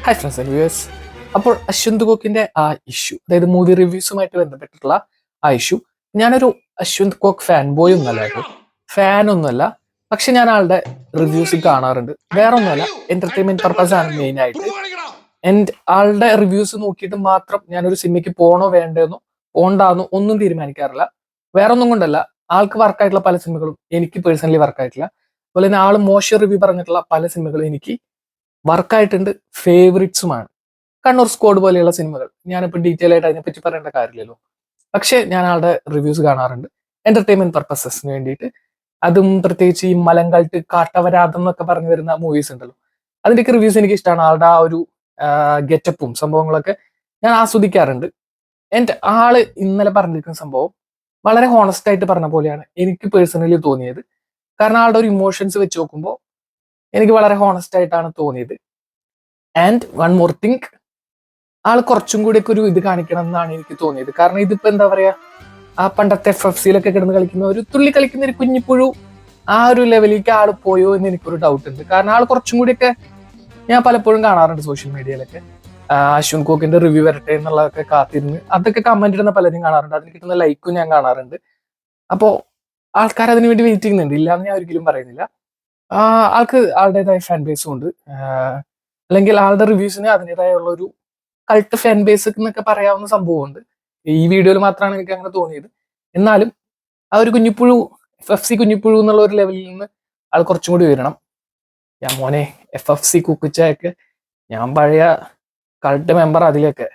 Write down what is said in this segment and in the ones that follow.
Hi friends and viewers. അപ്പോൾ അശ്വന്ത് കോക്കിന്റെ ആ issue, അതായത് മൂവി റിവ്യൂസുമായിട്ട് ബന്ധപ്പെട്ടിട്ടുള്ള ആ ഇഷ്യൂ, ഞാനൊരു അശ്വന്ത് കോക്ക് ഫാൻ ബോയ് ഒന്നല്ല കേട്ടോ, ഫാൻ ഒന്നുമല്ല. പക്ഷെ ഞാൻ ആളുടെ റിവ്യൂസ് കാണാറുണ്ട്. വേറെ ഒന്നുമല്ല, എന്റർടൈൻമെന്റ് പർപ്പസ് ആണ് മെയിൻ ആയിട്ട്. ആൻഡ് ആളുടെ റിവ്യൂസ് നോക്കിയിട്ട് മാത്രം ഞാനൊരു സിനിമയ്ക്ക് പോണോ വേണ്ടേന്നോ പോണ്ടാന്നോ ഒന്നും തീരുമാനിക്കാറില്ല. വേറെ ഒന്നും കൊണ്ടല്ല, ആൾക്ക് വർക്കായിട്ടുള്ള പല സിനിമകളും എനിക്ക് പേഴ്സണലി വർക്കായിട്ടില്ല. അതുപോലെ തന്നെ ആള് മോശം റിവ്യൂ പറഞ്ഞിട്ടുള്ള പല സിനിമകളും എനിക്ക് വർക്കായിട്ടുണ്ട്, ഫേവറിറ്റ്സുമാണ്. കണ്ണൂർ സ്ക്വാഡ് പോലെയുള്ള സിനിമകൾ ഞാനിപ്പോൾ ഡീറ്റെയിൽ ആയിട്ട് അതിനെപ്പറ്റി പറയേണ്ട കാര്യമില്ലല്ലോ. പക്ഷേ ഞാൻ ആളുടെ റിവ്യൂസ് കാണാറുണ്ട് എന്റർടൈൻമെന്റ് പർപ്പസസിന് വേണ്ടിയിട്ട്. അതും പ്രത്യേകിച്ച് ഈ മലങ്കൾട്ട് കാട്ടവരാതം എന്നൊക്കെ പറഞ്ഞു വരുന്ന മൂവീസ് ഉണ്ടല്ലോ, അതിന്റെയൊക്കെ റിവ്യൂസ് എനിക്ക് ഇഷ്ടമാണ്. ആളുടെ ആ ഒരു ഗെറ്റപ്പും സംഭവങ്ങളൊക്കെ ഞാൻ ആസ്വദിക്കാറുണ്ട്. ആൻഡ് ആള് ഇന്നലെ പറഞ്ഞിരിക്കുന്ന സംഭവം വളരെ ഹോണസ്റ്റ് ആയിട്ട് പറഞ്ഞ പോലെയാണ് എനിക്ക് പേഴ്സണലി തോന്നിയത്. കാരണം ആളുടെ ഒരു ഇമോഷൻസ് വെച്ച് നോക്കുമ്പോൾ എനിക്ക് വളരെ ഹോണസ്റ്റ് ആയിട്ടാണ് തോന്നിയത്. ആൻഡ് വൺ മോർ തിങ്, ആൾ കുറച്ചും കൂടിയൊക്കെ ഒരു ഇത് കാണിക്കണം എന്നാണ് എനിക്ക് തോന്നിയത്. കാരണം ഇതിപ്പോ എന്താ പറയാ, ആ പണ്ടത്തെ FFCയിലൊക്കെ കിടന്ന് കളിക്കുന്ന ഒരു തുള്ളി കളിക്കുന്ന ഒരു കുഞ്ഞിപ്പുഴു, ആ ഒരു ലെവലിലേക്ക് ആൾ പോയോ എന്ന് എനിക്കൊരു ഡൗട്ട് ഉണ്ട്. കാരണം ആൾ കുറച്ചും കൂടിയൊക്കെ, ഞാൻ പലപ്പോഴും കാണാറുണ്ട് സോഷ്യൽ മീഡിയയിലൊക്കെ അശ്വന്ത് കോക്കിന്റെ റിവ്യൂ വരട്ടെ എന്നുള്ളതൊക്കെ കാത്തിരുന്ന് അതൊക്കെ കമന്റ് ഇടുന്ന പലരും കാണാറുണ്ട്. അതിന് കിട്ടുന്ന ലൈക്കും ഞാൻ കാണാറുണ്ട്. അപ്പോ ആൾക്കാർ അതിനു വേണ്ടി വെയിറ്റ് ചെയ്യുന്നുണ്ട്, ഇല്ലാന്ന് ഞാൻ ഒരിക്കലും പറയുന്നില്ല. ആൾക്ക് ആളുടേതായ ഫാൻ ബേസും ഉണ്ട്. അല്ലെങ്കിൽ ആളുടെ റിവ്യൂസിന് അതിൻ്റെതായുള്ള ഒരു കൾട്ട് ഫാൻ ബേസ് എന്നൊക്കെ പറയാവുന്ന സംഭവമുണ്ട്. ഈ വീഡിയോയിൽ മാത്രമാണ് എനിക്ക് അങ്ങനെ തോന്നിയത്. എന്നാലും ആ ഒരു കുഞ്ഞിപ്പുഴു, FFC കുഞ്ഞിപ്പുഴു എന്നുള്ള ഒരു ലെവലിൽ നിന്ന് ആൾ കുറച്ചും കൂടി ഉയരണം. ഞാൻ മോനെ FFC കുക്കുച്ചയൊക്കെ, ഞാൻ പഴയ കൾട്ട് മെമ്പർ, അതിലൊക്കെ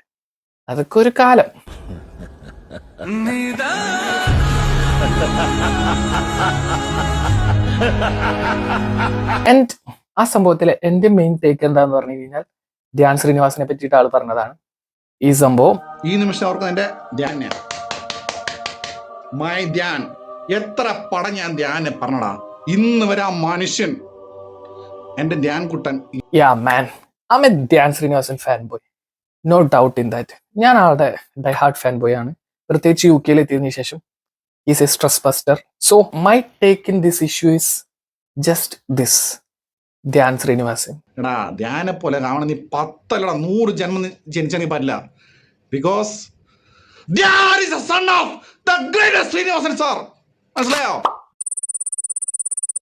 അതൊക്കെ ഒരു കാലം. ആൻഡ് ആ സംഭവത്തിലെ എന്റെ മെയിൻ ടേക്ക് എന്താന്ന് പറഞ്ഞു കഴിഞ്ഞാൽ, ധ്യാൻ ശ്രീനിവാസനെ പറ്റിയിട്ട് ആള് പറഞ്ഞതാണ് ഈ സംഭവം. ഈ നിമിഷം അവർക്ക് എന്റെ ധ്യാൻ എത്ര പടം ഞാൻ ധ്യാനെ പറഞ്ഞടാ, ഇന്ന് വരെ ആ മനുഷ്യൻ എന്റെ ധ്യാൻ കുട്ടൻ. Yeah man, I am a Dhyan Sreenivasan fan boy, no doubt in that. ഞാൻ ആളുടെ ഡൈ ഹാർട്ട് ഫാൻ ബോയ് ആണ്, പ്രത്യേകിച്ച് UK എത്തിയതിനു ശേഷം. Is a stress buster. So my take in this issue is just this: Dhyan Sreenivasan. എടാ, ധ്യാനെ പോലെ കാണണം നീ 10 അല്ലടാ 100 ജന്മം ജനിച്ചാൽ നീ പറ്റില്ല. Because Dhyan is the son of the greatest Sreenivasan sir. മനസ്സിലായോ?